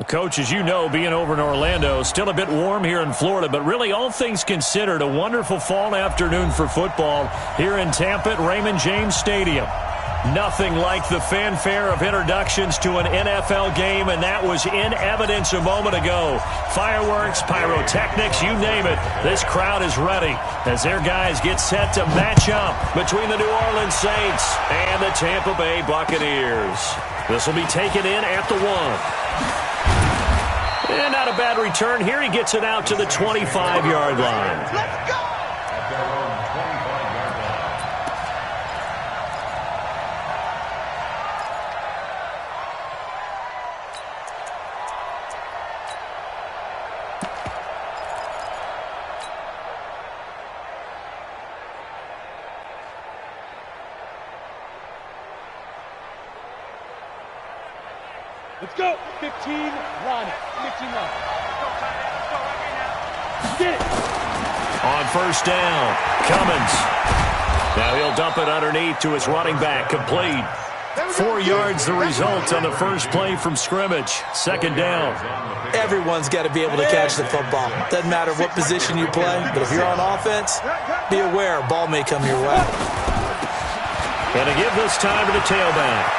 Coach, as you know, being over in Orlando, still a bit warm here in Florida, but really all things considered, a wonderful fall afternoon for football here in Tampa at Raymond James Stadium. Nothing like the fanfare of introductions to an NFL game, and that was in evidence a moment ago. Fireworks, pyrotechnics, you name it. This crowd is ready as their guys get set to match up between the New Orleans Saints and the Tampa Bay Buccaneers. This will be taken in at the 1. And not a bad return here. He gets it out to the 25-yard line. Let's go! Let's go. 15, line it. 15 line. Get it. On first down, Cummins. Now he'll dump it underneath to his running back, complete. 4 yards the result on the first play from scrimmage. Second down. Everyone's got to be able to catch the football. Doesn't matter what position you play, but if you're on offense, be aware a ball may come your way. And to give this time to the tailback.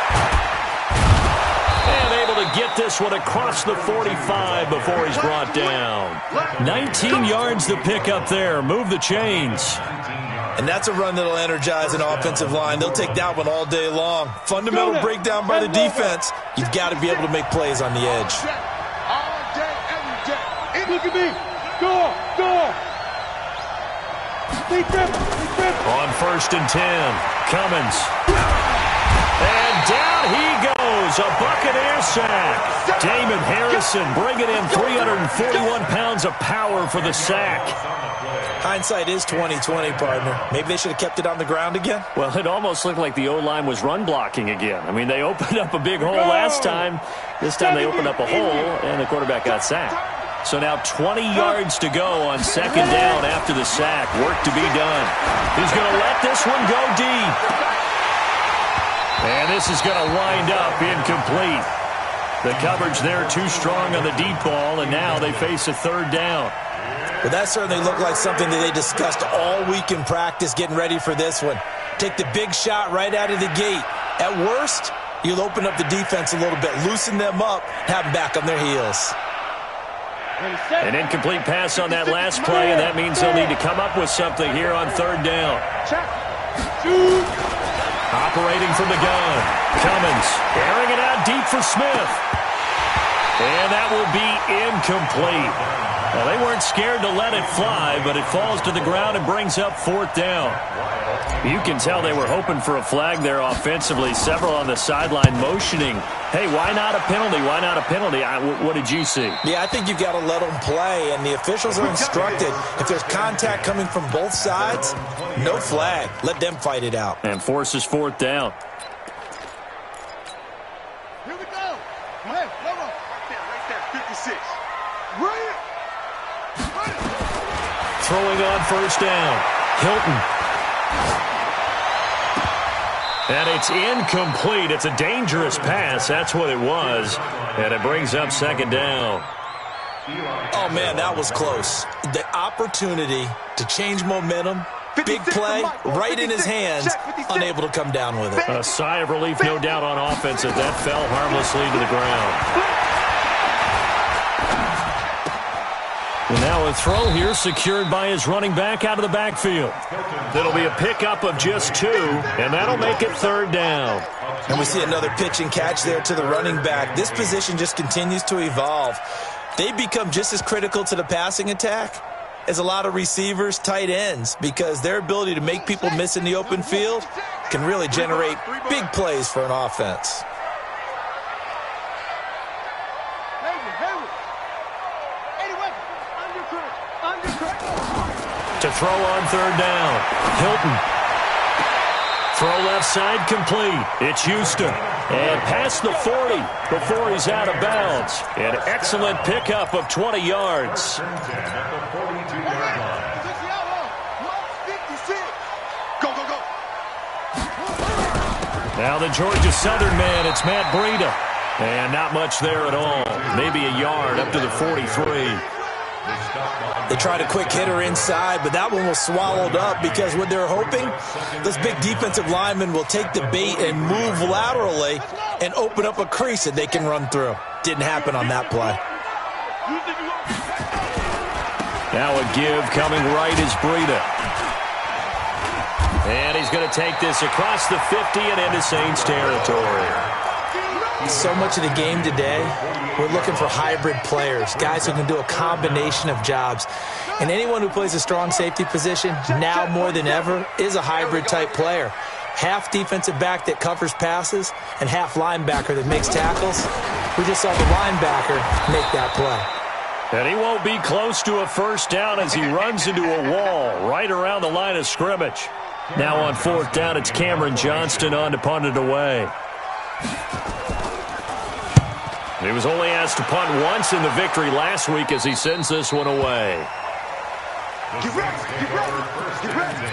And able to get this one across the 45 before he's brought down. 19 yards to pick up there. Move the chains. And that's a run that'll energize an offensive line. They'll take that one all day long. Fundamental breakdown by the defense. You've got to be able to make plays on the edge. All day, every day. Look at me. Go, go. On first and 10, Cummins. And down he goes, a Buccaneer sack. Damon Harrison bringing in 341 pounds of power for the sack. Hindsight is 20/20, partner. Maybe they should have kept it on the ground again. Well, it almost looked like the O-line was run blocking again. I mean, they opened up a big hole last time. This time they opened up a hole, and the quarterback got sacked. So now 20 yards to go on second down after the sack. Work to be done. He's going to let this one go deep. And this is going to wind up incomplete. The coverage there too strong on the deep ball, and now they face a third down. Well, that certainly looked like something that they discussed all week in practice getting ready for this one. Take the big shot right out of the gate. At worst, you'll open up the defense a little bit, loosen them up, have them back on their heels. An incomplete pass on that last play, and that means they'll need to come up with something here on third down. Operating from the gun, Cummins airing it out deep for Smith. And that will be incomplete. Well, they weren't scared to let it fly, but it falls to the ground and brings up fourth down. You can tell they were hoping for a flag there offensively. Several on the sideline motioning. Hey, why not a penalty? Why not a penalty? What did you see? Yeah, I think you've got to let them play, and the officials are instructed. If there's contact coming from both sides, no flag. Let them fight it out. And forces fourth down. Here we go. Go ahead. Right there. 56. Right. Throwing on first down, Hilton. And it's incomplete. It's a dangerous pass. That's what it was. And it brings up second down. Oh, man, that was close. The opportunity to change momentum, big play, right in his hands, unable to come down with it. A sigh of relief, no doubt, on offense as that fell harmlessly to the ground. And now a throw here secured by his running back out of the backfield. It'll be a pickup of just 2, and that'll make it third down. And we see another pitch and catch there to the running back. This position just continues to evolve. They become just as critical to the passing attack as a lot of receivers, tight ends, because their ability to make people miss in the open field can really generate big plays for an offense. To throw on third down, Hilton. Throw left side complete. It's Houston. And past the 40 before he's out of bounds. An excellent pickup of 20 yards. Now the Georgia Southern man, it's Matt Breida. And not much there at all. Maybe a yard up to the 43. They tried a quick hitter inside, but that one was swallowed up because what they're hoping, those big defensive linemen will take the bait and move laterally and open up a crease that they can run through. Didn't happen on that play. Now a give coming right is Breida. And he's going to take this across the 50 and into Saints territory. So much of the game today, we're looking for hybrid players, guys who can do a combination of jobs. And anyone who plays a strong safety position, now more than ever, is a hybrid-type player. Half defensive back that covers passes and half linebacker that makes tackles. We just saw the linebacker make that play. And he won't be close to a first down as he runs into a wall right around the line of scrimmage. Now on fourth down, it's Cameron Johnston on to punt it away. He was only asked to punt once in the victory last week as he sends this one away. Get ready, get ready, get ready.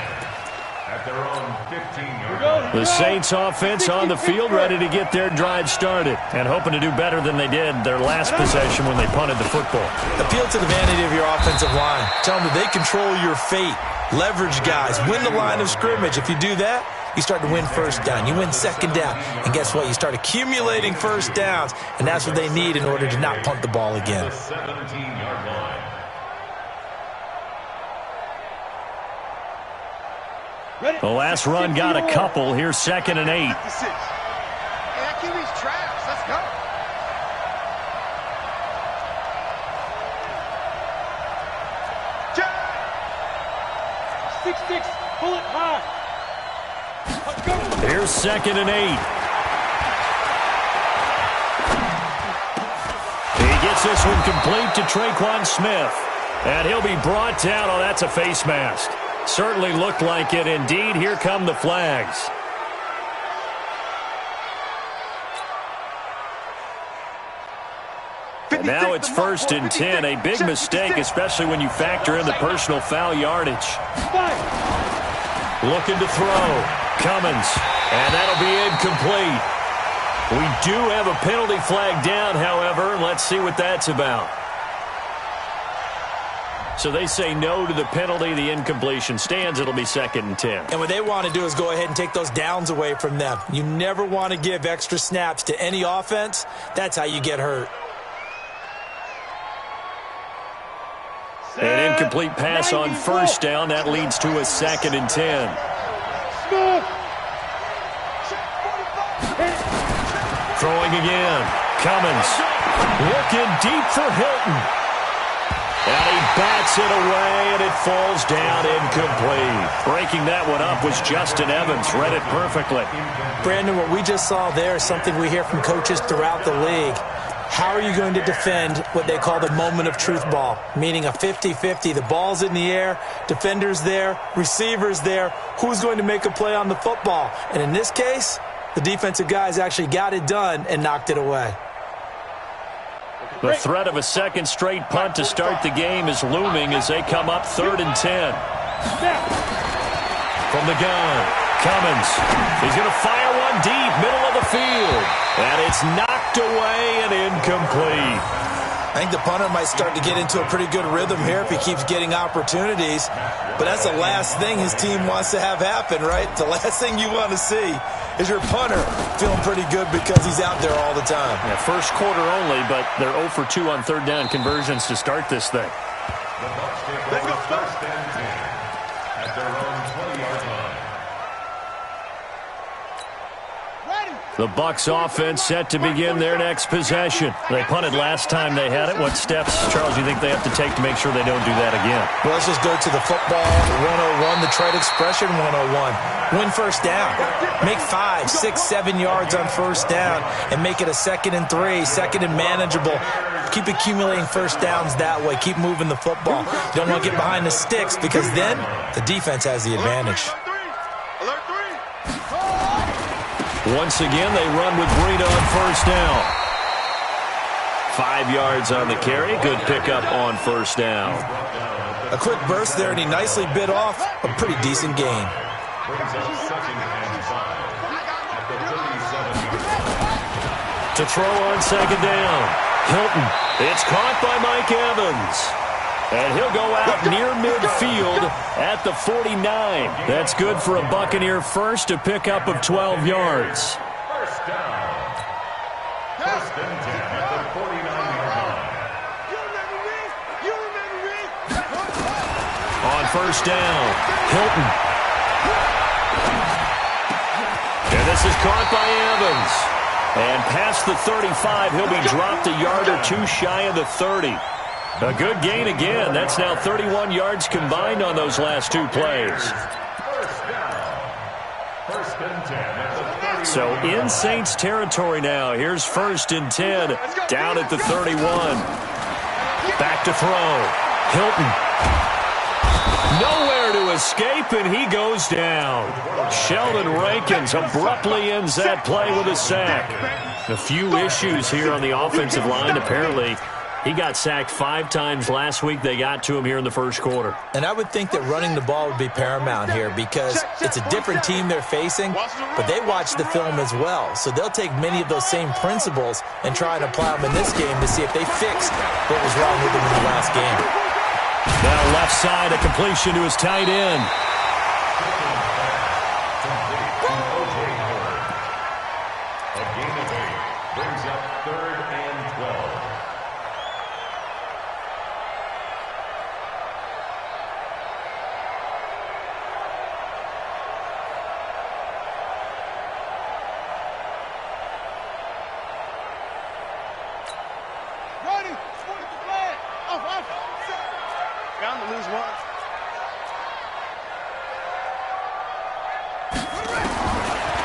At their own 15-yard line. The Saints offense on the field ready to get their drive started and hoping to do better than they did their last possession when they punted the football. Appeal to the vanity of your offensive line. Tell them that they control your fate. Leverage guys. Win the line of scrimmage. If you do that, you start to win first down. You win second down. And guess what? You start accumulating first downs, and that's what they need in order to not punt the ball again. The 17-yard line. The last run got a couple. Here's 2nd and 8. Hey, that QB's trash. Let's go. Six, pull it high. Here's 2nd and 8. He gets this one complete to Traquan Smith. And he'll be brought down. Oh, that's a face mask. Certainly looked like it. Indeed, here come the flags. And now it's 1st and 10. A big mistake, especially when you factor in the personal foul yardage. Looking to throw. Cummins. And that'll be incomplete. We do have a penalty flag down, however. Let's see what that's about. So they say no to the penalty. The incompletion stands. It'll be 2nd and 10. And what they want to do is go ahead and take those downs away from them. You never want to give extra snaps to any offense. That's how you get hurt. An incomplete pass on first down. That leads to a 2nd and 10. Throwing again. Cummins. Looking deep for Hilton. And he bats it away, and it falls down incomplete. Breaking that one up was Justin Evans. Read it perfectly. Brandon, what we just saw there is something we hear from coaches throughout the league. How are you going to defend what they call the moment of truth ball, meaning a 50-50? The ball's in the air, defender's there, receiver's there. Who's going to make a play on the football? And in this case, the defensive guys actually got it done and knocked it away. The threat of a second straight punt to start the game is looming as they come up 3rd and 10. From the gun, Cummins. He's going to fire one deep, middle of the field. And it's knocked away and incomplete. I think the punter might start to get into a pretty good rhythm here if he keeps getting opportunities. But that's the last thing his team wants to have happen, right? The last thing you want to see is your punter feeling pretty good because he's out there all the time. Yeah, first quarter only, but they're 0 for 2 on 3rd down conversions to start this thing. The Bucs take over 1st and 10 at their own 20-yard line. The Bucs offense set to begin their next possession. They punted last time they had it. What steps, Charles, do you think they have to take to make sure they don't do that again? Well, let's just go to the football 101, the trade expression 101. Win first down. Make 5, 6, 7 yards on first down and make it a 2nd and 3, 2nd and manageable. Keep accumulating first downs that way. Keep moving the football. You don't want to get behind the sticks because then the defense has the advantage. Once again, they run with Breida on first down. 5 yards on the carry. Good pickup on first down. A quick burst there, and he nicely bit off a pretty decent gain. To throw on second down. Hilton. It's caught by Mike Evans. And he'll go out near midfield at the 49. That's good for a Buccaneer first, a pickup of 12 yards. First down. First and 10 at the 49-yard line. On first down, Hilton. And this is caught by Evans. And past the 35, he'll be dropped a yard or two shy of the 30. A good gain again. That's now 31 yards combined on those last two plays. First down. First and 10 at the 31. So in Saints territory now. Here's first and 10 down at the 31. Back to throw. Hilton. Nowhere to escape, and he goes down. Sheldon Rankins abruptly ends that play with a sack. A few issues here on the offensive line. Apparently, he got sacked 5 times last week. They got to him here in the first quarter. And I would think that running the ball would be paramount here because it's a different team they're facing, but they watch the film as well. So they'll take many of those same principles and try and apply them in this game to see if they fixed what was wrong with them in the last game. Now left side, a completion to his tight end. A gain of 8 brings up 3rd and 12. Bound to lose one.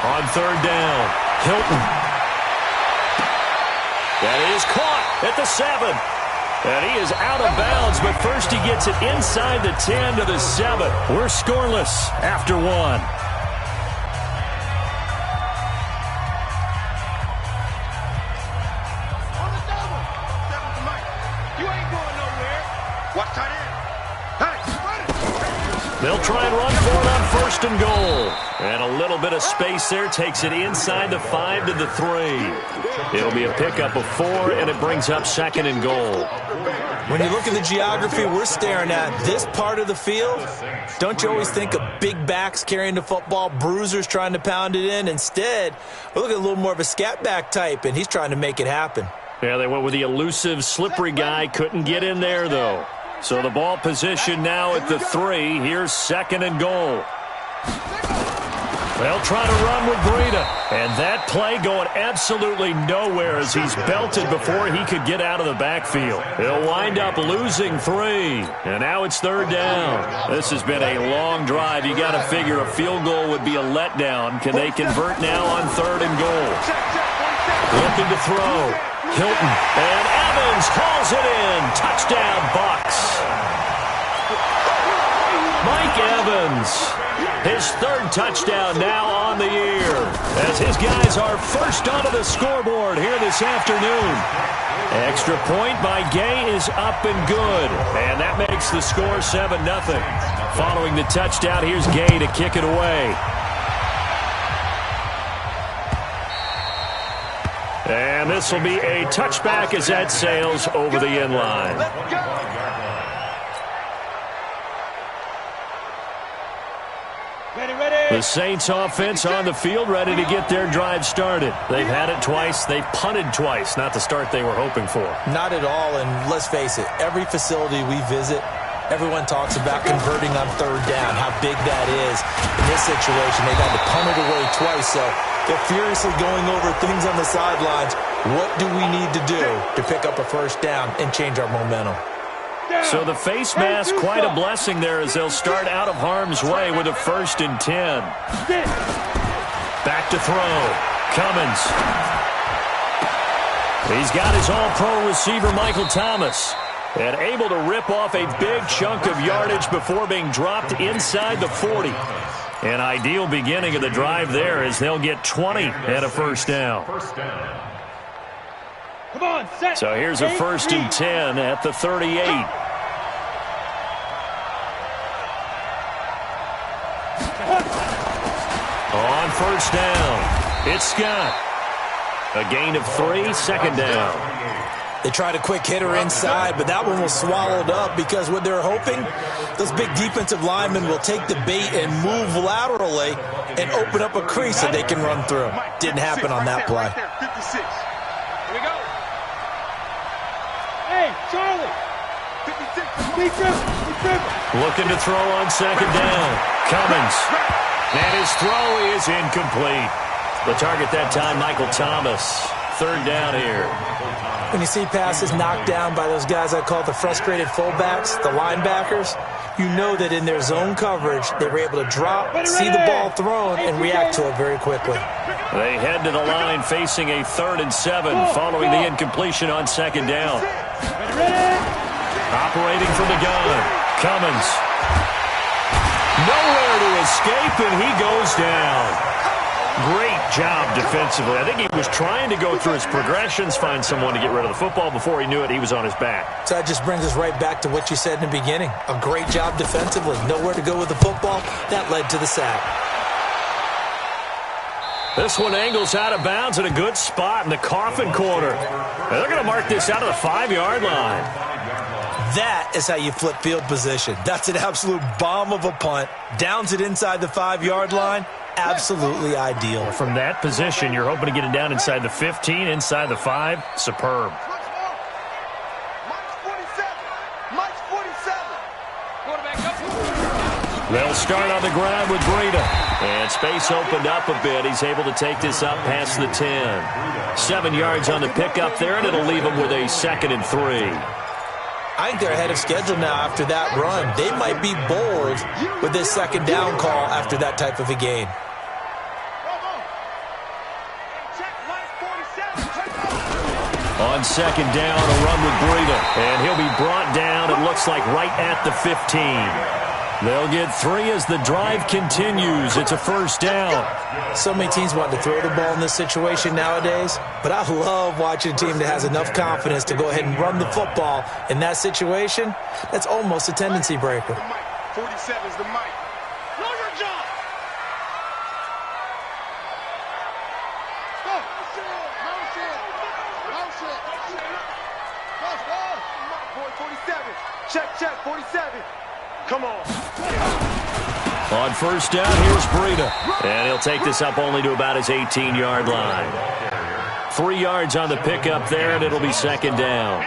On third down, Hilton. That is caught at the 7. And he is out of bounds, but first he gets it inside the 10 to the 7. We're scoreless after 1. On the double. 7 to Mike. You ain't going nowhere. Watch tight end. Hey, run it. They'll try and run for it on first and goal. And a little bit of space there takes it inside the 5 to the 3. It'll be a pickup of 4, and it brings up second and goal. When you look at the geography we're staring at, this part of the field, don't you always think of big backs carrying the football, bruisers trying to pound it in? Instead, we look at a little more of a scat back type, and he's trying to make it happen. Yeah, they went with the elusive, slippery guy. Couldn't get in there, though. So the ball position now at the 3. Here's second and goal. They'll try to run with Breida. And that play going absolutely nowhere as he's belted before he could get out of the backfield. He'll wind up losing 3. And now it's third down. This has been a long drive. You got to figure a field goal would be a letdown. Can they convert now on third and goal? Looking to throw. Hilton. And Evans calls it in. Touchdown, Bucs. Mike Evans. His third touchdown now on the year as his guys are first onto the scoreboard here this afternoon. Extra point by Gay is up and good, and that makes the score 7-0. Following the touchdown, here's Gay to kick it away. And this will be a touchback as that sails over the end line. The Saints offense on the field, ready to get their drive started. They've had it twice. They've punted twice. Not the start they were hoping for. Not at all, and let's face it, every facility we visit, everyone talks about converting on third down, how big that is. In this situation, they've had to punt it away twice, so they're furiously going over things on the sidelines. What do we need to do to pick up a first down and change our momentum? So the face mask, quite a blessing there as they'll start out of harm's way with a 1st and 10. Back to throw. Cummins. He's got his all-pro receiver, Michael Thomas, and able to rip off a big chunk of yardage before being dropped inside the 40. An ideal beginning of the drive there as they'll get 20 and a first down. Come on, set. So here's a 1st and 10 at the 38. On first down, it's Scott. A gain of 3, second down. They tried a quick hitter inside, but that one was swallowed up because what they're hoping, those big defensive linemen will take the bait and move laterally and open up a crease that they can run through. Didn't happen on that play. 56. Here we go. Hey, Charlie. 56. Looking to throw on second down. Cummins. And his throw is incomplete. The target that time, Michael Thomas. Third down here. When you see passes knocked down by those guys I call the frustrated fullbacks, the linebackers, you know that in their zone coverage, they were able to drop, see the ball thrown, and react to it very quickly. They head to the line facing a 3rd and 7 following the incompletion on second down. Operating from the gun, Cummins. Nowhere to escape, and he goes down. Great job defensively. I think he was trying to go through his progressions, find someone to get rid of the football. Before he knew it, he was on his back. So that just brings us right back to what you said in the beginning. A great job defensively. Nowhere to go with the football. That led to the sack. This one angles out of bounds at a good spot in the coffin corner. And they're going to mark this out of the 5-yard line. That is how you flip field position. That's an absolute bomb of a punt. Downs it inside the 5-yard line. Absolutely ideal. From that position, you're hoping to get it down inside the 15, inside the 5. Superb. They'll start on the ground with Breida. And space opened up a bit. He's able to take this up past the 10. 7 yards on the pickup there, and it'll leave him with a 2nd and 3. I think they're ahead of schedule now after that run. They might be bold with this 2nd down call after that type of a game. On 2nd down, a run with Breida. And he'll be brought down, it looks like, right at the 15. They'll get 3 as the drive continues. It's a 1st down. So many teams want to throw the ball in this situation nowadays, but I love watching a team that has enough confidence to go ahead and run the football. In that situation, that's almost a tendency breaker. 47 is the mic. Know your job. Go. Boy, 47. Check, 47. Come on. On 1st down, here's Breida. And he'll take this up only to about his 18-yard line. 3 yards on the pickup there, and it'll be 2nd down.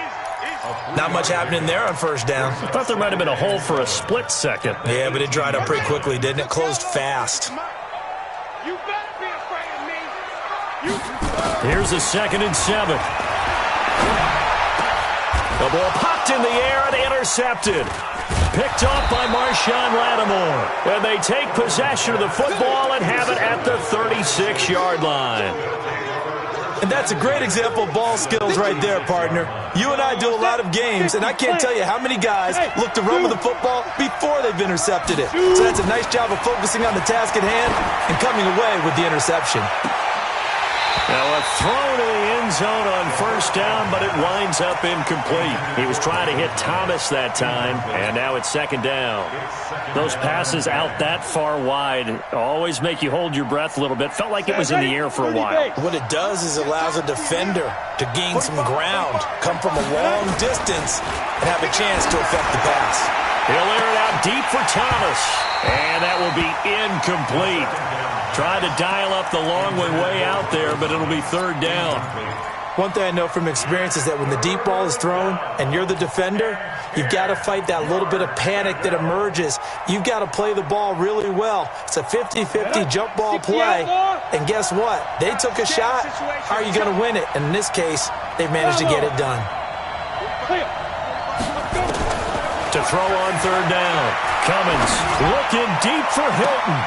Not much happening there on 1st down. I thought there might have been a hole for a split second. Yeah, but it dried up pretty quickly, didn't it? Closed fast. You better be afraid of me. Here's a 2nd and 7. The ball popped in the air and intercepted. Picked off by Marshawn Lattimore. And they take possession of the football and have it at the 36-yard line. And that's a great example of ball skills right there, partner. You and I do a lot of games, and I can't tell you how many guys look to run with the football before they've intercepted it. So that's a nice job of focusing on the task at hand and coming away with the interception. Now a throw to the end zone on 1st down, but it winds up incomplete. He was trying to hit Thomas that time, and now it's 2nd down. Those passes out that far wide always make you hold your breath a little bit. Felt like it was in the air for a while. What it does is it allows a defender to gain some ground, come from a long distance, and have a chance to affect the pass. He'll air it out deep for Thomas, and that will be incomplete. Trying to dial up the long one way out there, but it'll be 3rd down. One thing I know from experience is that when the deep ball is thrown and you're the defender, you've got to fight that little bit of panic that emerges. You've got to play the ball really well. It's a 50-50 jump ball play, and guess what? They took a shot. How are you going to win it? And in this case, they've managed to get it done. To throw on 3rd down. Cummins looking deep for Hilton.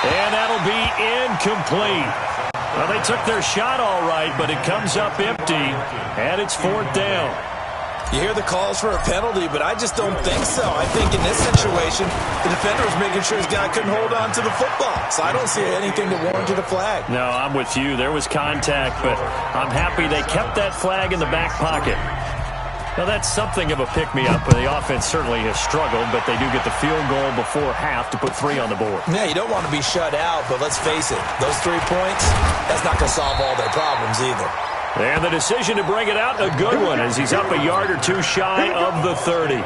And that'll be incomplete. Well, they took their shot all right, but it comes up empty, and it's 4th down. You hear the calls for a penalty, but I just don't think so. I think in this situation, the defender was making sure his guy couldn't hold on to the football. So I don't see anything to warrant a flag. No, I'm with you. There was contact, but I'm happy they kept that flag in the back pocket. Well, that's something of a pick-me-up. The offense certainly has struggled, but they do get the field goal before half to put 3 on the board. Yeah, you don't want to be shut out, but let's face it, those 3 points, that's not going to solve all their problems either. And the decision to bring it out, a good one, as he's up a yard or 2 shy of the 30.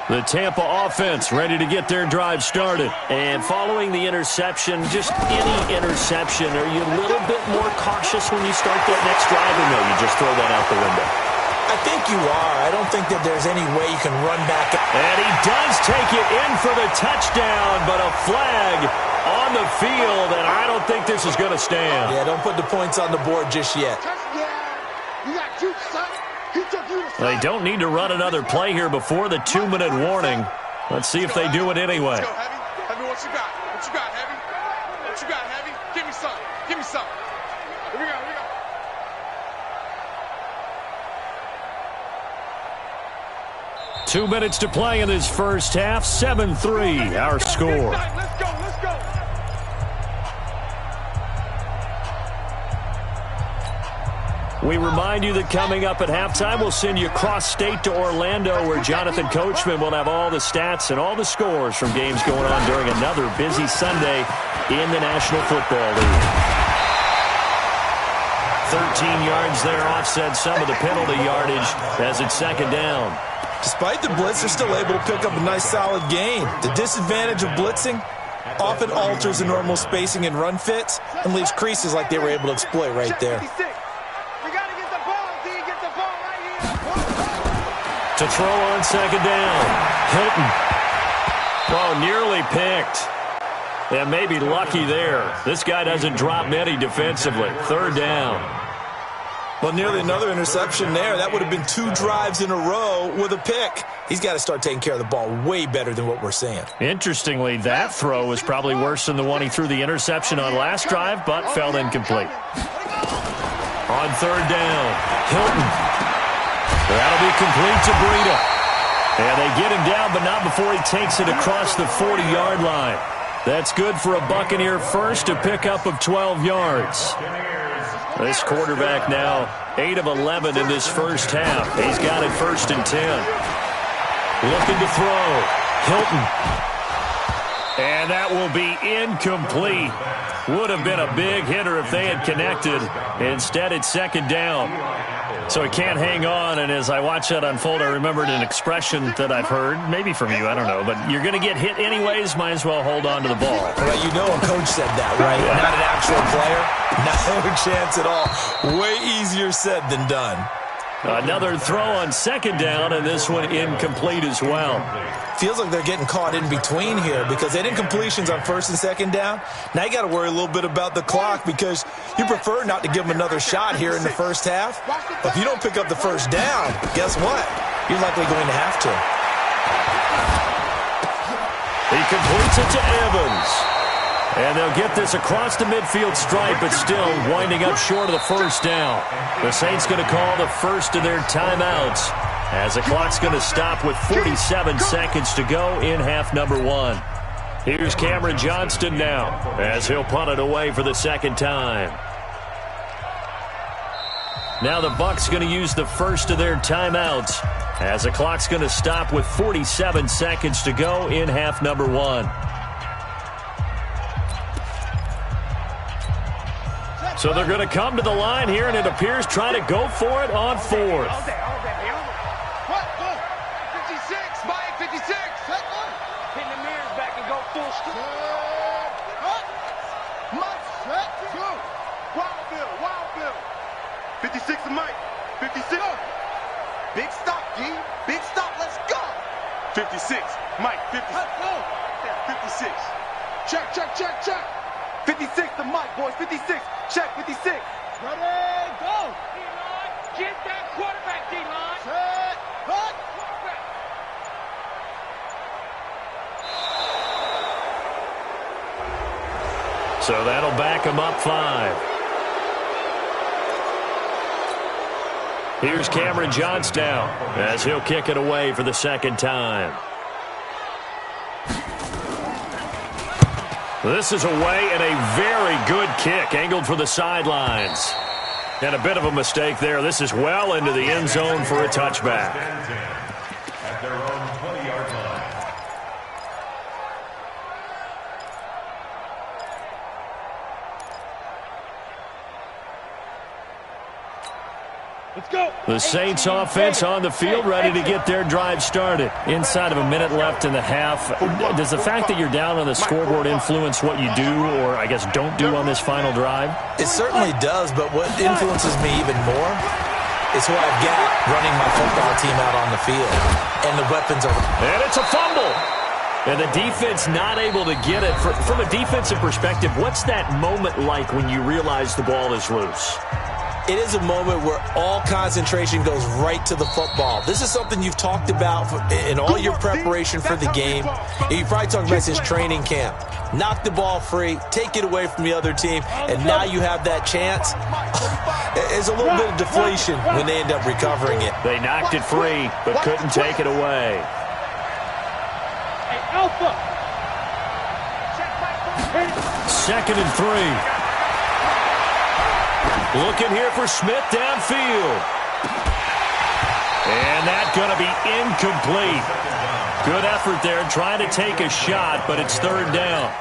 The Tampa offense ready to get their drive started. And following the interception, just any interception, are you a little bit more cautious when you start that next drive, or no, you just throw that out the window? I think you are. I don't think that there's any way you can run back. And he does take it in for the touchdown, but a flag on the field, and I don't think this is going to stand. Yeah, don't put the points on the board just yet. You got juke, son. He took you to They don't need to run another play here before the 2-minute warning. Let's see if they do it anyway. Let's go, Heavy. Heavy, what you got? What you got, Heavy? What you got, Heavy? Give me some. Give me some. Here we go. Here we go. 2 minutes to play in this first half. 7-3, our score. Let's go. Let's go. We remind you that coming up at halftime, we'll send you cross-state to Orlando, where Jonathan Coachman will have all the stats and all the scores from games going on during another busy Sunday in the National Football League. 13 yards there offset some of the penalty yardage as it's second down. Despite the blitz, they're still able to pick up a nice solid gain. The disadvantage of blitzing often alters the normal spacing and run fits and leaves creases like they were able to exploit right there. To throw on second down. Hilton. Oh, nearly picked. And maybe lucky there. This guy doesn't drop many defensively. Third down. Well, nearly another interception there. That would have been 2 drives in a row with a pick. He's got to start taking care of the ball way better than what we're seeing. Interestingly, that throw was probably worse than the one he threw the interception on last drive, but fell incomplete. On third down, Hilton. That'll be complete to Breida. And they get him down, but not before he takes it across the 40-yard line. That's good for a Buccaneer first, a pickup of 12 yards. This quarterback now 8 of 11 in this first half. He's got it 1st and 10. Looking to throw. Hilton. And that will be incomplete. Would have been a big hitter if they had connected. Instead, it's second down. So he can't hang on, and as I watch that unfold, I remembered an expression that I've heard, maybe from you, I don't know, but you're going to get hit anyways, might as well hold on to the ball. Well, you know a coach said that, right? Yeah. Not an actual player. No chance at all. Way easier said than done. Another throw on second down, and this one incomplete as well. Feels like they're getting caught in between here because they did completions on 1st and 2nd down. Now you got to worry a little bit about the clock because you prefer not to give them another shot here in the first half. But if you don't pick up the first down, guess what? You're likely going to have to. He completes it to Evans. And they'll get this across the midfield stripe, but still winding up short of the first down. The Saints going to call the first of their timeouts as the clock's going to stop with 47 seconds to go in half number 1. Here's Cameron Johnston now as he'll punt it away for the second time. Now the Bucs going to use the first of their timeouts as the clock's going to stop with 47 seconds to go in half number 1. So they're going to come to the line here, and it appears trying to go for it on 4th. 56, Mike, 56. Pin the mirrors back and go full strip. Wild Bill. 56 to Mike. 56. Big stop, D. Big stop. Let's go. 56. Mike, 56. 56. Check. 56 to Mike, boys. 56. Check, 56. Ready, go. D-line, get that quarterback, D-line. Set, cut. Quarterback. So that'll back him up 5. Here's Cameron Johnstown as he'll kick it away for the second time. This is away and a very good kick angled for the sidelines. And a bit of a mistake there. This is well into the end zone for a touchback. At their own 20-yard line. Let's go. The Saints offense on the field, ready to get their drive started. Inside of a minute left in the half, does the fact that you're down on the scoreboard influence what you do, or I guess don't do on this final drive? It certainly does, but what influences me even more is who I've got running my football team out on the field. And the weapons are... And it's a fumble. And the defense not able to get it. From a defensive perspective, what's that moment like when you realize the ball is loose? It is a moment where all concentration goes right to the football. This is something you've talked about in all your preparation for the game. You probably talked about since training camp. Knock the ball free, take it away from the other team, and now you have that chance. There's a little bit of deflation when they end up recovering it. They knocked it free, but couldn't take it away. Hey, Alpha. 2nd and 3. Looking here for Smith downfield. And that's going to be incomplete. Good effort there, trying to take a shot, but it's 3rd down.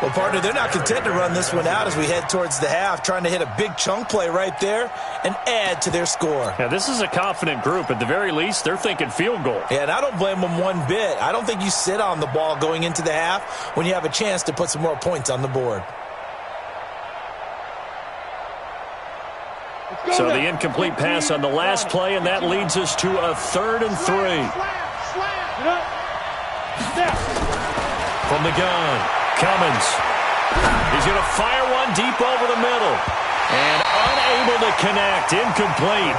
Well, partner, they're not content to run this one out as we head towards the half, trying to hit a big chunk play right there and add to their score. Yeah, this is a confident group. At the very least, they're thinking field goal. Yeah, and I don't blame them one bit. I don't think you sit on the ball going into the half when you have a chance to put some more points on the board. So the incomplete pass on the last play, and that leads us to a 3rd and 3. From the gun, Cummins. He's going to fire one deep over the middle. And unable to connect, incomplete.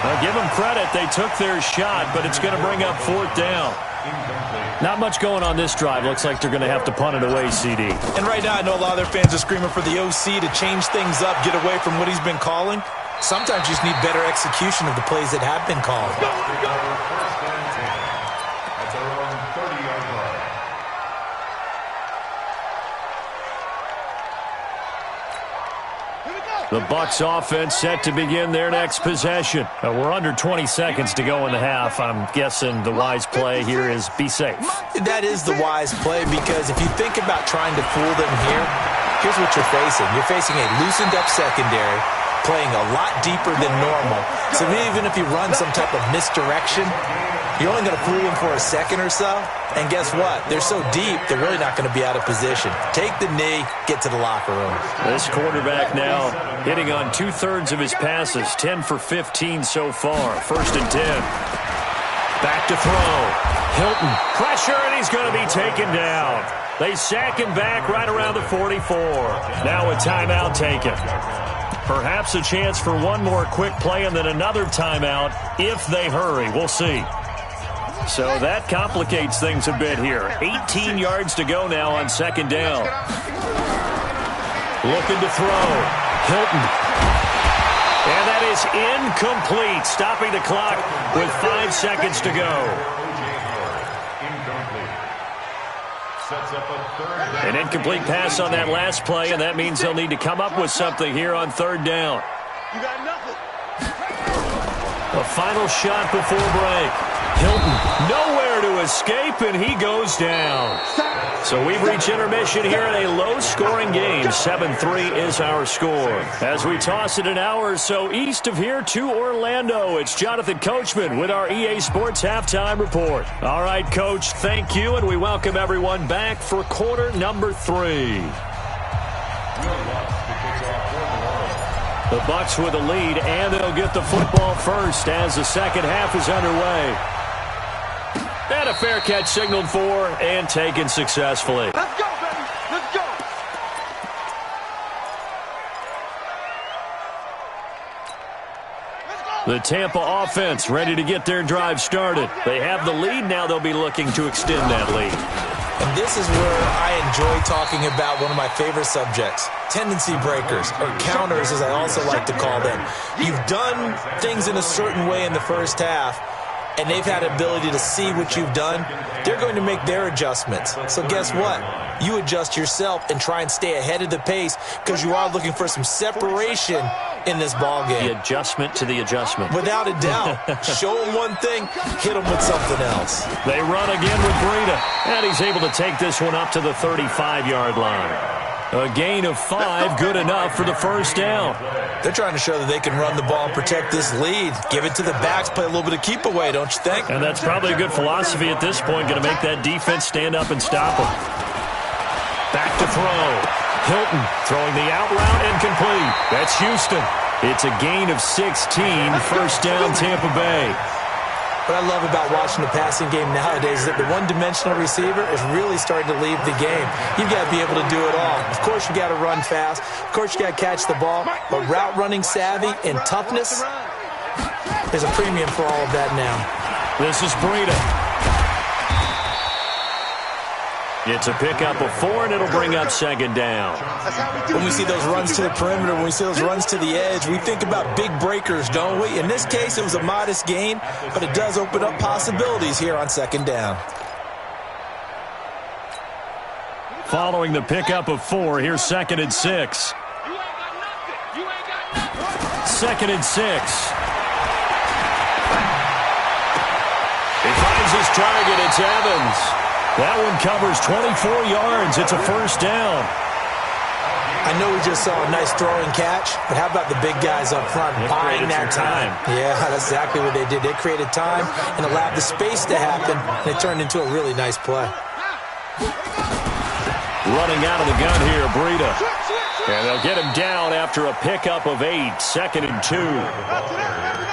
Now give them credit, they took their shot, but it's going to bring up 4th down. Not much going on this drive. Looks like they're going to have to punt it away, CD. And right now, I know a lot of their fans are screaming for the OC to change things up, get away from what he's been calling. Sometimes you just need better execution of the plays that have been called. First and 10 at their own 30-yard line. The Bucs offense set to begin their next possession. We're under 20 seconds to go in the half. I'm guessing the wise play here is be safe. That is the wise play, because if you think about trying to fool them here, here's what you're facing. You're facing a loosened up secondary, playing a lot deeper than normal. So even if you run some type of misdirection, you're only going to fool them for a second or so. And guess what? They're so deep, they're really not going to be out of position. Take the knee, get to the locker room. This quarterback now hitting on 2/3 of his passes, 10 for 15 so far. 1st and 10. Back to throw. Hilton, pressure, and he's going to be taken down. They sack him back right around the 44. Now a timeout taken. Perhaps a chance for one more quick play and then another timeout if they hurry. We'll see. So that complicates things a bit here. 18 yards to go now on 2nd down. Looking to throw. Hilton. And that is incomplete. Stopping the clock with 5 seconds to go. An incomplete pass on that last play, and that means they'll need to come up with something here on 3rd down. You got nothing. A final shot before break. Hilton nowhere to escape, and he goes down. So we've reached intermission here in a low-scoring game. 7-3 is our score. As we toss it an hour or so east of here to Orlando, it's Jonathan Coachman with our EA Sports Halftime Report. All right, Coach, thank you, and we welcome everyone back for quarter number 3. The Bucs with a lead, and they'll get the football first as the second half is underway. And a fair catch signaled for and taken successfully. Let's go, baby. Let's go. The Tampa offense ready to get their drive started. They have the lead. Now they'll be looking to extend that lead. And this is where I enjoy talking about one of my favorite subjects, tendency breakers, or counters as I also like to call them. You've done things in a certain way in the first half, and they've had the ability to see what you've done, they're going to make their adjustments. So guess what? You adjust yourself and try and stay ahead of the pace because you are looking for some separation in this ball game. The adjustment to the adjustment. Without a doubt. Show them one thing, hit them with something else. They run again with Breida, and he's able to take this one up to the 35-yard line. A gain of 5, good enough for the first down. They're trying to show that they can run the ball and protect this lead. Give it to the backs, play a little bit of keep away, don't you think? And that's probably a good philosophy at this point, going to make that defense stand up and stop them. Back to throw. Hilton throwing the out route and complete. That's Houston. It's a gain of 16, first down Tampa Bay. What I love about watching the passing game nowadays is that the one-dimensional receiver is really starting to leave the game. You've got to be able to do it all. Of course, you got to run fast. Of course, you got to catch the ball. But route running savvy and toughness, there's a premium for all of that now. This is Breida. It's a pickup of 4, and it'll bring up second down. When we see those runs to the perimeter, when we see those runs to the edge, we think about big breakers, don't we? In this case, it was a modest gain, but it does open up possibilities here on second down. Following the pickup of 4, here's 2nd and 6. 2nd and 6. He finds his target. It's Evans. That one covers 24 yards. It's a first down. I know we just saw a nice throwing catch, but how about the big guys up front buying that time? Yeah, that's exactly what they did. They created time and allowed the space to happen, and it turned into a really nice play. Running out of the gun here, Breida. And they'll get him down after a pickup of 8, 2nd and 2.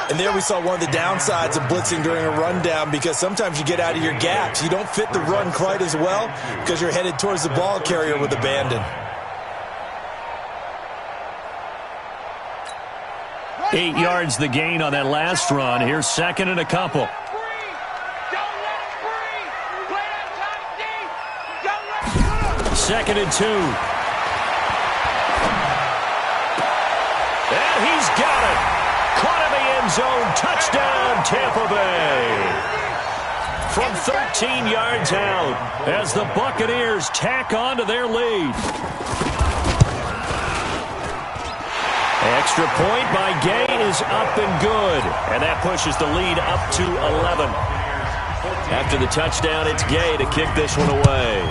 And there we saw one of the downsides of blitzing during a rundown because sometimes you get out of your gaps. You don't fit the run quite as well because you're headed towards the ball carrier with abandon. 8 yards the gain on that last run. Here's 2nd and a couple. 2nd and 2. And he's got it. Caught in the end zone. Touchdown, Tampa Bay. From 13 yards out as the Buccaneers tack on to their lead. Extra point by Gay is up and good. And that pushes the lead up to 11. After the touchdown, it's Gay to kick this one away.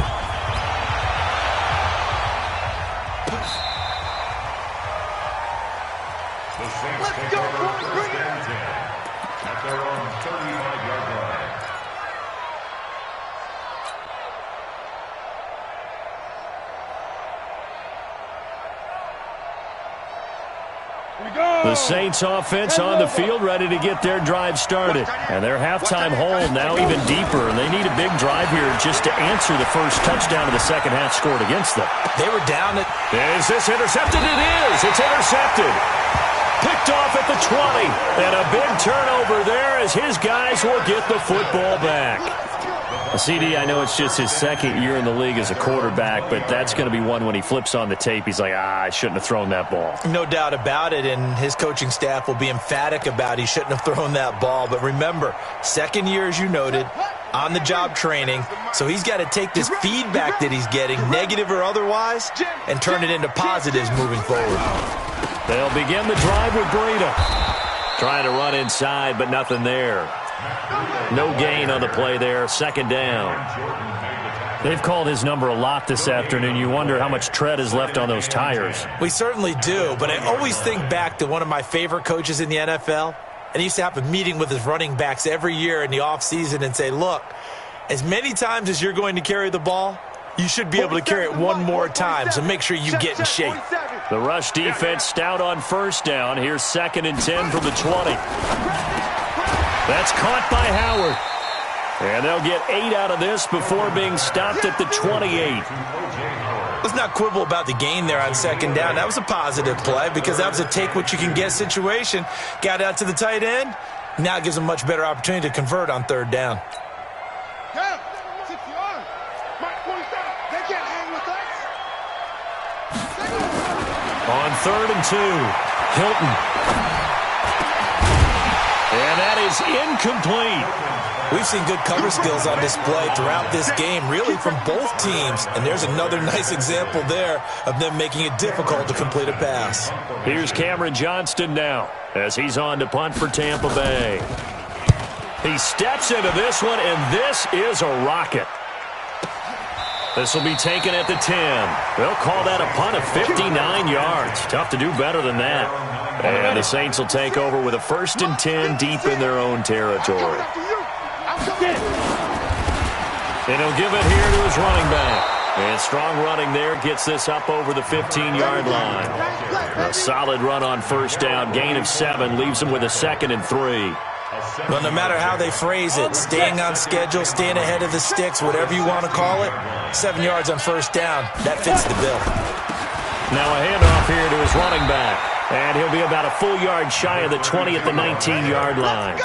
Let's go, bring it! At their own 35-yard line. The Saints offense on the field, ready to get their drive started. And their halftime hole now even deeper, and they need a big drive here just to answer the first touchdown of the second half scored against them. They were down at... Is this intercepted? It is. It's intercepted. Picked off at the 20. And a big turnover there as his guys will get the football back. CD, I know it's just his second year in the league as a quarterback, but that's going to be one when he flips on the tape. He's like, I shouldn't have thrown that ball. No doubt about it, and his coaching staff will be emphatic about he shouldn't have thrown that ball. But remember, second year, as you noted, on-the-job training, so he's got to take this feedback that he's getting, negative or otherwise, and turn it into positives moving forward. They'll begin the drive with Breida. Trying to run inside, but nothing there. No gain on the play there. Second down. They've called his number a lot this afternoon. You wonder how much tread is left on those tires. We certainly do, but I always think back to one of my favorite coaches in the NFL, and he used to have a meeting with his running backs every year in the offseason and say, look, as many times as you're going to carry the ball, you should be able to carry it one more time, so make sure you get in shape. The rush defense stout on first down. Here's 2nd and 10 from the 20. That's caught by Howard. And they'll get 8 out of this before being stopped at the 28. Let's not quibble about the gain there on second down. That was a positive play because that was a take-what-you-can-get situation. Got out to the tight end. Now it gives them a much better opportunity to convert on third down. On 3rd and 2, Hilton. And that is incomplete. We've seen good cover skills on display throughout this game, really from both teams. And there's another nice example there of them making it difficult to complete a pass. Here's Cameron Johnston now as he's on to punt for Tampa Bay. He steps into this one, and this is a rocket. This will be taken at the 10. They'll call that a punt of 59 yards. Tough to do better than that. And the Saints will take over with a 1st and 10 deep in their own territory. And he'll give it here to his running back. And strong running there gets this up over the 15-yard line. A solid run on 1st down. Gain of 7 leaves him with a 2nd and 3. Well, no matter how they phrase it, staying on schedule, staying ahead of the sticks, whatever you want to call it, 7 yards on 1st down, that fits the bill. Now a handoff here to his running back. And he'll be about a full yard shy of the 20 at the 19-yard line.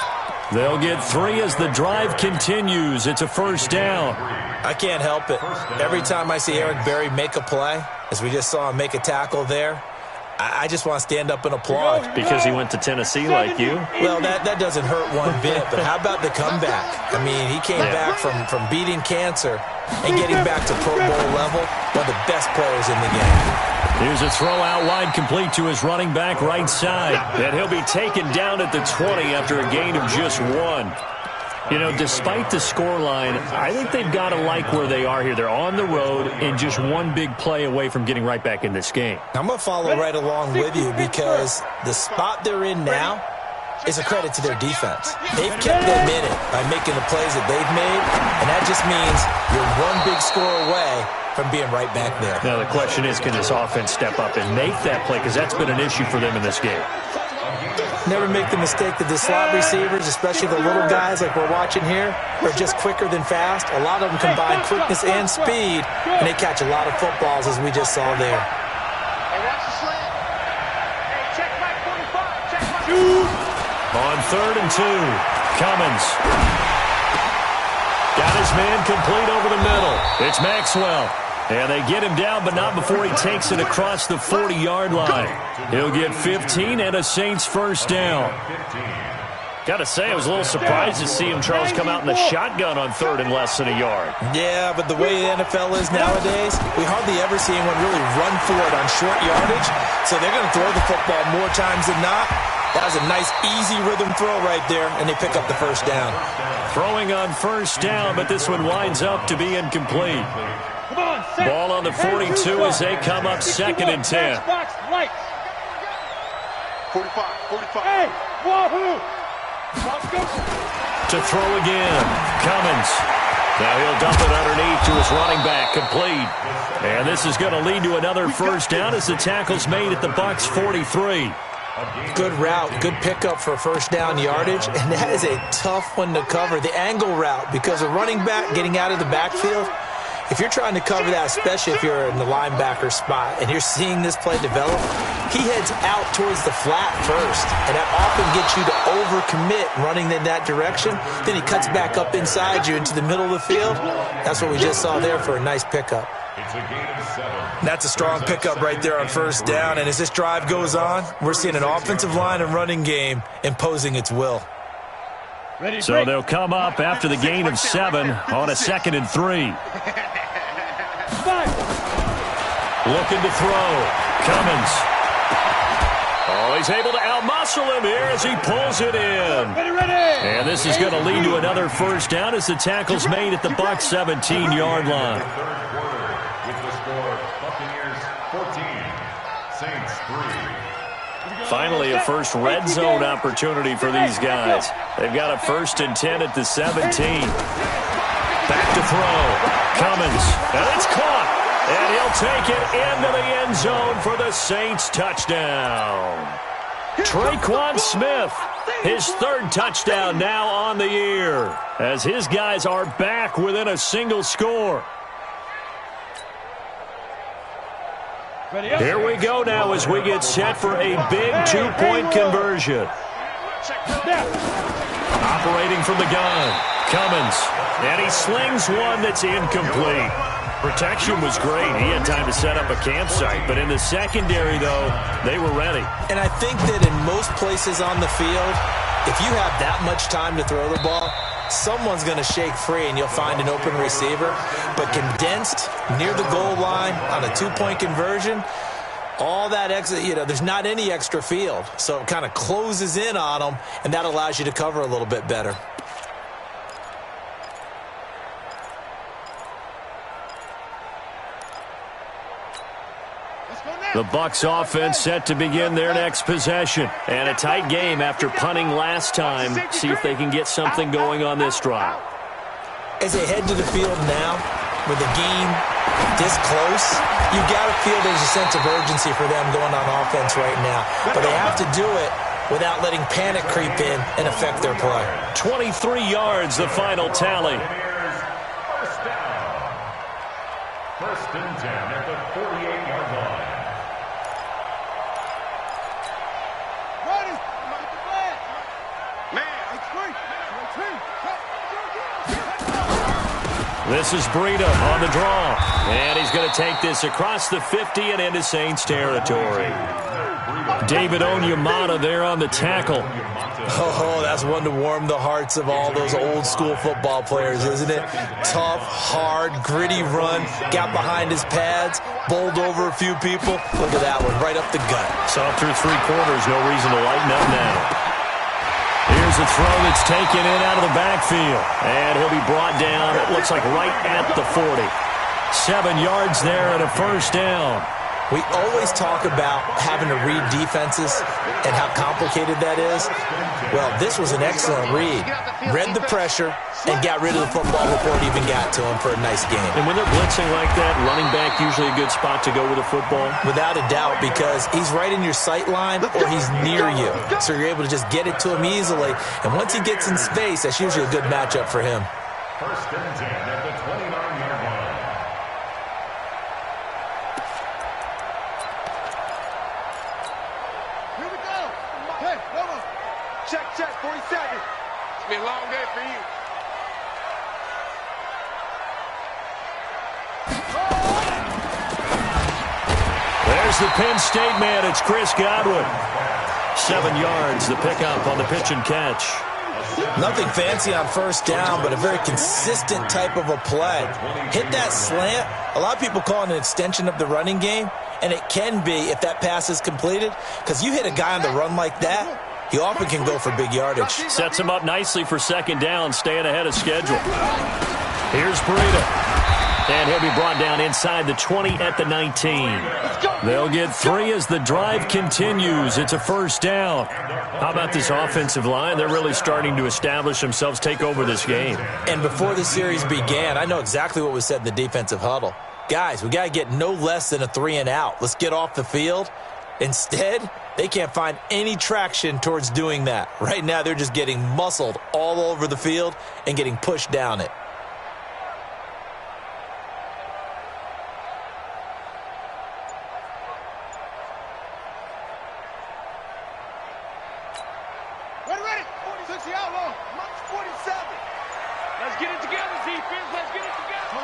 They'll get 3 as the drive continues. It's a 1st down. I can't help it. Every time I see Eric Berry make a play, as we just saw him make a tackle there, I just want to stand up and applaud. Because he went to Tennessee like you? Well, that doesn't hurt one bit, but how about the comeback? I mean, he came back from beating cancer and getting back to Pro Bowl level, one of the best players in the game. Here's a throw out wide complete to his running back right side. And he'll be taken down at the 20 after a gain of just 1. You know, despite the scoreline, I think they've got to like where they are here. They're on the road and just one big play away from getting right back in this game. I'm going to follow right along with you because the spot they're in now is a credit to their defense. They've kept them in it by making the plays that they've made, and that just means you're one big score away from being right back there. Now the question is, can this offense step up and make that play? Because that's been an issue for them in this game. Never make the mistake that the slot receivers, especially the little guys like we're watching here, are just quicker than fast. A lot of them combine quickness and speed, and they catch a lot of footballs, as we just saw there. On 3rd and 2, Cummins. Got his man complete over the middle. It's Maxwell. And they get him down, but not before he takes it across the 40-yard line. He'll get 15 and a Saints 1st down. Got to say, I was a little surprised to see him, Charles, come out in the shotgun on 3rd and less than a yard. Yeah, but the way the NFL is nowadays, we hardly ever see anyone really run for it on short yardage. So they're going to throw the football more times than not. That was a nice, easy rhythm throw right there, and they pick up the 1st down. Throwing on 1st down, but this one winds up to be incomplete. Ball on the 42 as they come up 2nd and 10. 45. Hey, wahoo! To throw again, Cummins. Now he'll dump it underneath to his running back, complete. And this is going to lead to another 1st down as the tackle's made at the Bucs 43. Good route, good pickup for 1st down yardage, and that is a tough one to cover. The angle route, because a running back getting out of the backfield, if you're trying to cover that, especially if you're in the linebacker spot and you're seeing this play develop, he heads out towards the flat first, and that often gets you to overcommit running in that direction. Then he cuts back up inside you into the middle of the field. That's what we just saw there for a nice pickup. That's a strong pickup right there on 1st down, and as this drive goes on, we're seeing an offensive line and running game imposing its will. So they'll come up after the gain of 7 on a 2nd and 3. Looking to throw. Cummins. Oh, he's able to outmuscle him here as he pulls it in. And this is going to lead to another 1st down as the tackle's made at the Bucs 17-yard line. With the score, Buccaneers 14, Saints 3. Finally, a first red zone opportunity for these guys. They've got a 1st and 10 at the 17. Back to throw. Cummins. And it's caught. And he'll take it into the end zone for the Saints touchdown. Traquan Smith, his 3rd touchdown now on the year, as his guys are back within a single score. Here we go now as we get set for a big 2-point conversion. Operating from the gun, Cummins, and he slings one that's incomplete. Protection was great. He had time to set up a campsite. But in the secondary, though, they were ready. And I think that in most places on the field, if you have that much time to throw the ball, someone's going to shake free and you'll find an open receiver. But condensed near the goal line on a two-point conversion, all that extra, there's not any extra field. So it kind of closes in on them, and that allows you to cover a little bit better. The Bucs offense set to begin their next possession. And a tight game after punting last time. See if they can get something going on this drive. As they head to the field now, with the game this close, you've got to feel there's a sense of urgency for them going on offense right now. But they have to do it without letting panic creep in and affect their play. 23 yards, the final tally. First and 10 at the 48-yard line. This is Breida on the draw. And he's going to take this across the 50 and into Saints territory. David Onyemata there on the tackle. Oh, that's one to warm the hearts of all those old school football players, isn't it? Tough, hard, gritty run. Got behind his pads, bowled over a few people. Look at that one, right up the gut. Saw through three quarters, no reason to lighten up now. Here's a throw that's taken in out of the backfield. And he'll be brought down, it looks like right at the 40. 7 yards there and a first down. We always talk about having to read defenses and how complicated that is. Well, this was an excellent read. Read the pressure and got rid of the football before it even got to him for a nice game. And when they're blitzing like that, running back usually a good spot to go with a football? Without a doubt, because he's right in your sight line or he's near you. So you're able to just get it to him easily. And once he gets in space, that's usually a good matchup for him. First and 10 at the 29-yard line. Check, 47. It's been a long day for you. There's the Penn State man. It's Chris Godwin. 7 yards, the pickup on the pitch and catch. Nothing fancy on first down, but a very consistent type of a play. Hit that slant. A lot of people call it an extension of the running game, and it can be if that pass is completed, because you hit a guy on the run like that, he often can go for big yardage. Sets him up nicely for second down, staying ahead of schedule. Here's Breida. And he'll be brought down inside the 20 at the 19. They'll get 3 as the drive continues. It's a first down. How about this offensive line? They're really starting to establish themselves, take over this game. And before the series began, I know exactly what was said in the defensive huddle. Guys, we got to get no less than a 3 and out. Let's get off the field. Instead, they can't find any traction towards doing that. Right now, they're just getting muscled all over the field and getting pushed down it. Ready? 46 the outlaw. March 47. Let's get it together, defense. Let's get it together.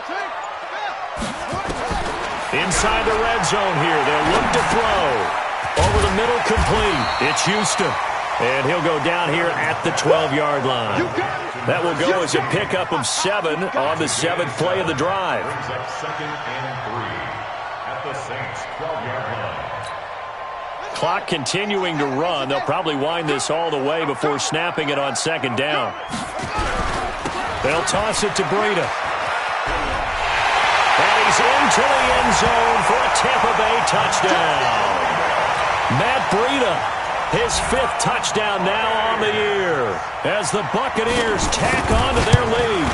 Inside the red zone here. They'll look to throw. Over the middle, complete. It's Houston. And he'll go down here at the 12-yard line. That will go as a pickup of 7 on the 7th play of the drive. Second and 3 at the Saints 12-yard line. Clock continuing to run. They'll probably wind this all the way before snapping it on second down. They'll toss it to Breida. And he's into the end zone for a Tampa Bay touchdown. Matt Breida, his 5th touchdown now on the year as the Buccaneers tack on to their lead.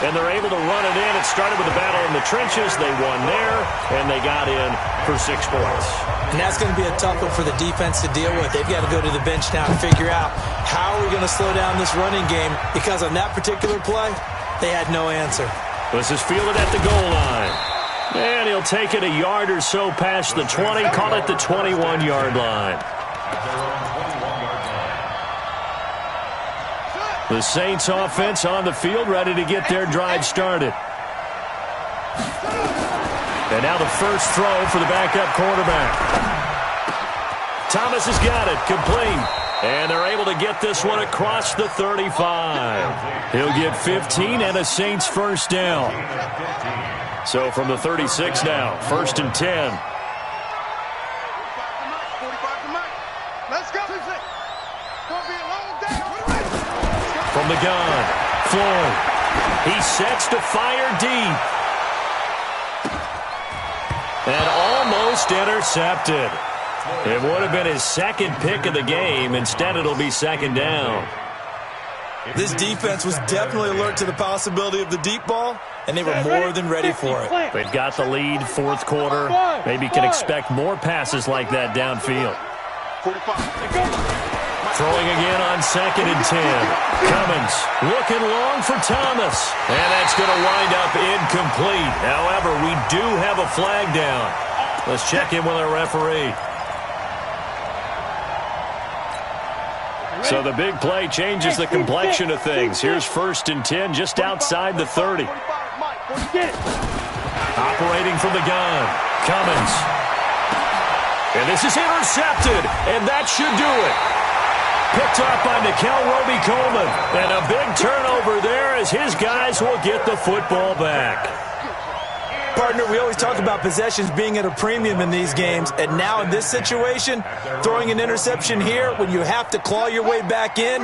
And they're able to run it in. It started with a battle in the trenches. They won there, and they got in for 6 points. And that's going to be a tough one for the defense to deal with. They've got to go to the bench now and figure out how are we going to slow down this running game, because on that particular play, they had no answer. This is fielded at the goal line. And he'll take it a yard or so past the 20, call it the 21-yard line. The Saints offense on the field, ready to get their drive started. And now the first throw for the backup quarterback. Thomas has got it, complete. And they're able to get this one across the 35. He'll get 15 and a Saints first down. So from the 36 now, 1st and 10. Let's go. From the gun, Floyd. He sets to fire deep. And almost intercepted. It would have been his second pick of the game. Instead, it'll be 2nd down. This defense was definitely alert to the possibility of the deep ball, and they were more than ready for it. They've got the lead, 4th quarter. Maybe can expect more passes like that downfield. 45. Throwing again on 2nd and 10. Cummins looking long for Thomas. And that's going to wind up incomplete. However, we do have a flag down. Let's check in with our referee. So the big play changes the complexion of things. Here's 1st and 10 just outside the 30. Operating from the gun. Cummins. And this is intercepted. And that should do it. Picked up by Nickel Roby-Coleman. And a big turnover there as his guys will get the football back. Partner, we always talk about possessions being at a premium in these games. And now in this situation, throwing an interception here when you have to claw your way back in,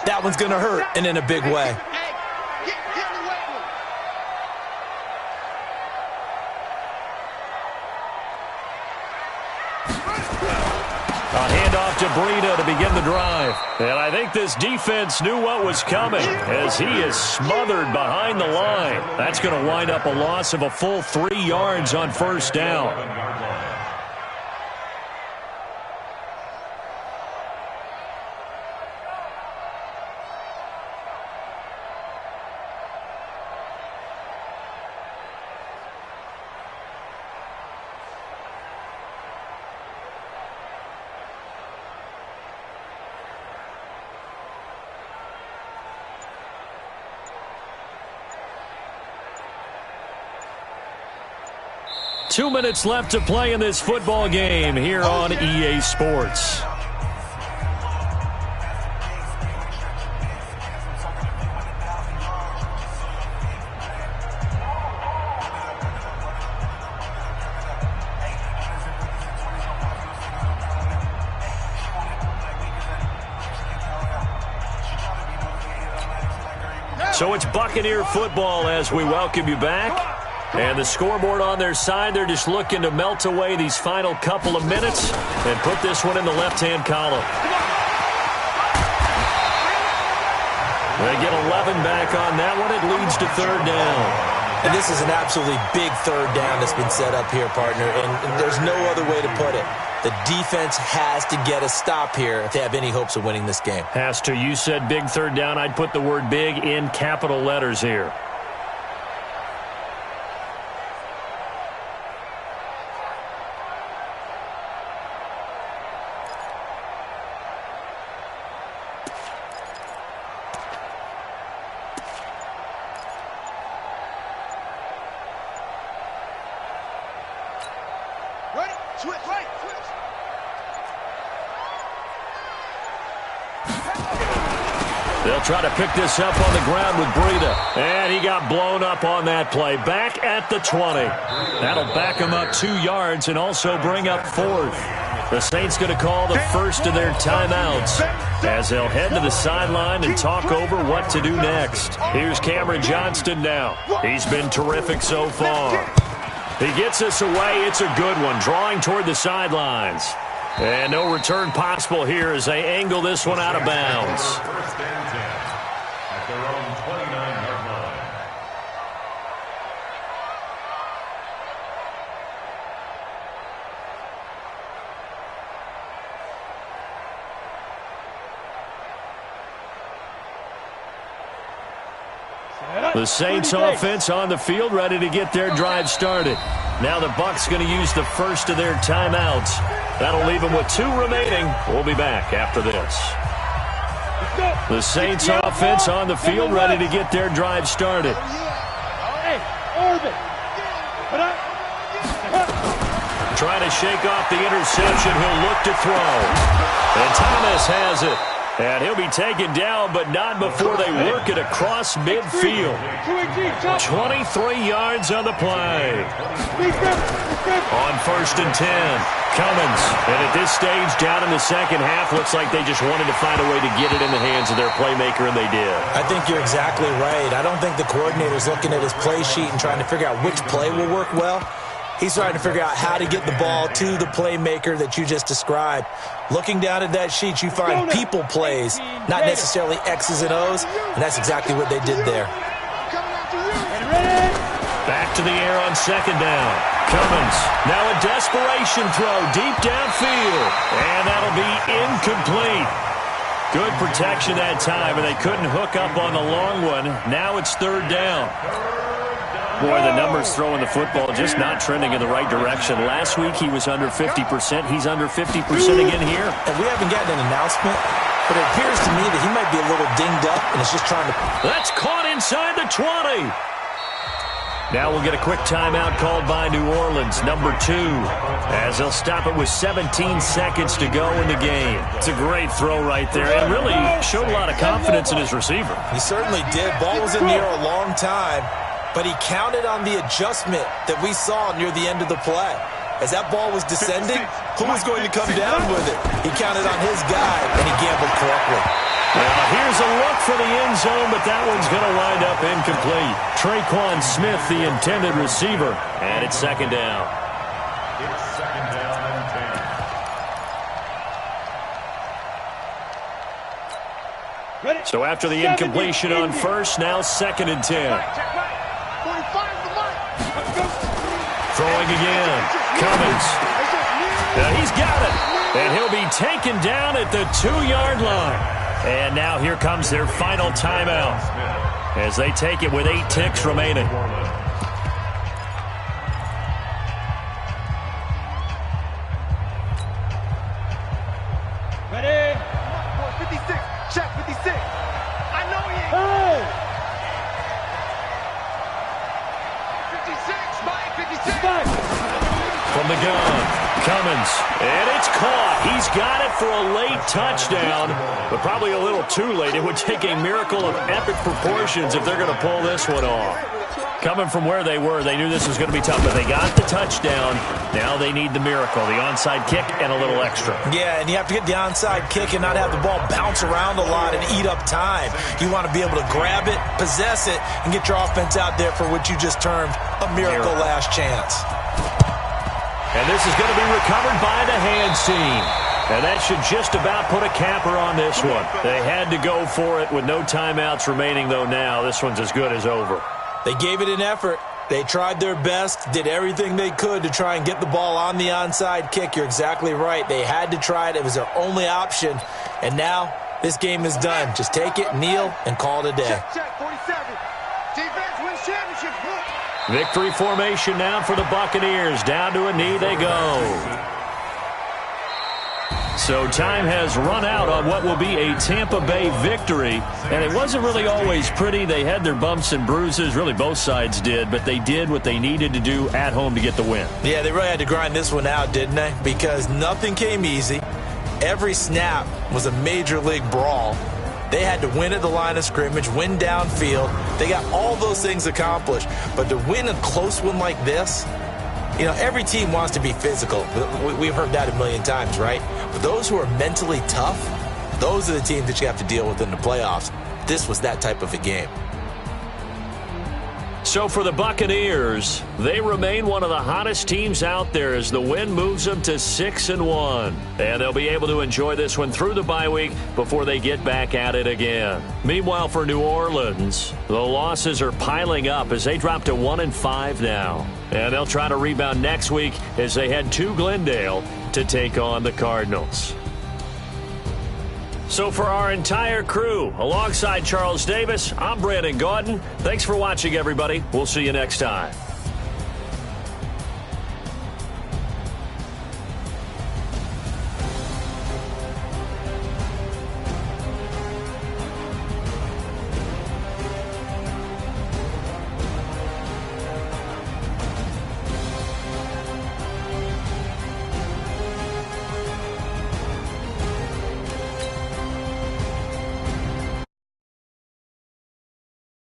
that one's going to hurt, and in a big way. A handoff to Breida to begin the drive. And I think this defense knew what was coming as he is smothered behind the line. That's going to wind up a loss of a full 3 yards on 1st down. Two minutes left to play in this football game here on EA Sports. So it's Buccaneer football as we welcome you back. And the scoreboard on their side, they're just looking to melt away these final couple of minutes and put this one in the left-hand column. They get 11 back on that one. It leads to 3rd down. And this is an absolutely big 3rd down that's been set up here, partner, and there's no other way to put it. The defense has to get a stop here if they have any hopes of winning this game. Has to. You said big 3rd down. I'd put the word big in capital letters here. They'll try to pick this up on the ground with Breida. And he got blown up on that play. Back at the 20. That'll back him up 2 yards and also bring up 4th. The Saints going to call the first of their timeouts as they'll head to the sideline and talk over what to do next. Here's Cameron Johnston now. He's been terrific so far. He gets us away. It's a good one, drawing toward the sidelines. And no return possible here as they angle this one out of bounds. First and 10 at their own 29-yard line. The Saints offense on the field, ready to get their drive started. Now the Bucs going to use the first of their timeouts. That'll leave them with 2 remaining. We'll be back after this. The Saints offense on the field, ready to get their drive started. Hey, Orbit. Put up. Trying to shake off the interception. He'll look to throw. And Thomas has it. And he'll be taken down, but not before they work it across midfield. 23 yards on the play. On 1st and 10, Cummins. And at this stage, down in the second half, looks like they just wanted to find a way to get it in the hands of their playmaker, and they did. I think you're exactly right. I don't think the coordinator's looking at his play sheet and trying to figure out which play will work well. He's trying to figure out how to get the ball to the playmaker that you just described. Looking down at that sheet, you find people plays, not necessarily X's and O's, and that's exactly what they did there. Back to the air on 2nd down. Cummins, now a desperation throw deep downfield, and that'll be incomplete. Good protection that time, and they couldn't hook up on the long one. Now it's 3rd down. Boy, the numbers throwing the football just not trending in the right direction. Last week he was under 50%. He's under 50% again here. And we haven't gotten an announcement, but it appears to me that he might be a little dinged up and is just trying to... That's caught inside the 20. Now we'll get a quick timeout called by New Orleans, number 2, as they'll stop it with 17 seconds to go in the game. It's a great throw right there, and really showed a lot of confidence in his receiver. He certainly did. Ball was in the air a long time, but he counted on the adjustment that we saw near the end of the play. As that ball was descending, who was going to come down with it? He counted on his guy, and he gambled correctly. Well, here's a look for the end zone, but that one's going to wind up incomplete. Traquan Smith, the intended receiver, and it's 2nd down. It's 2nd down and 10. So after the incompletion on 1st, now 2nd and 10. Throwing again. Cummins. Now he's got it. And he'll be taken down at the 2-yard line. And now here comes their final timeout as they take it with 8 ticks remaining. Ready? 56. Check 56. I know he ain't. 56. Mike, 56. From the gun. Cummins, and it's caught. He's got it for a late touchdown, but probably a little too late. It would take a miracle of epic proportions if they're going to pull this one off. Coming from where they were, they knew this was going to be tough, but they got the touchdown. Now they need the miracle, the onside kick and a little extra. Yeah, and you have to get the onside kick and not have the ball bounce around a lot and eat up time. You want to be able to grab it, possess it, and get your offense out there for what you just termed a miracle last chance. And this is going to be recovered by the hands team. And that should just about put a capper on this one. They had to go for it with no timeouts remaining, though now. This one's as good as over. They gave it an effort. They tried their best, did everything they could to try and get the ball on the onside kick. You're exactly right. They had to try it. It was their only option. And now this game is done. Just take it, kneel, and call it a day. Check 47. Defense wins championship. Victory formation now for the Buccaneers. Down to a knee they go. So time has run out on what will be a Tampa Bay victory. And it wasn't really always pretty. They had their bumps and bruises. Really, both sides did. But they did what they needed to do at home to get the win. Yeah, they really had to grind this one out, didn't they? Because nothing came easy. Every snap was a major league brawl. They had to win at the line of scrimmage, win downfield. They got all those things accomplished. But to win a close one like this, you know, every team wants to be physical. We've heard that a million times, right? But those who are mentally tough, those are the teams that you have to deal with in the playoffs. This was that type of a game. So for the Buccaneers, they remain one of the hottest teams out there as the win moves them to 6-1. And they'll be able to enjoy this one through the bye week before they get back at it again. Meanwhile, for New Orleans, the losses are piling up as they drop to 1-5 now. And they'll try to rebound next week as they head to Glendale to take on the Cardinals. So for our entire crew, alongside Charles Davis, I'm Brandon Gaudin. Thanks for watching, everybody. We'll see you next time.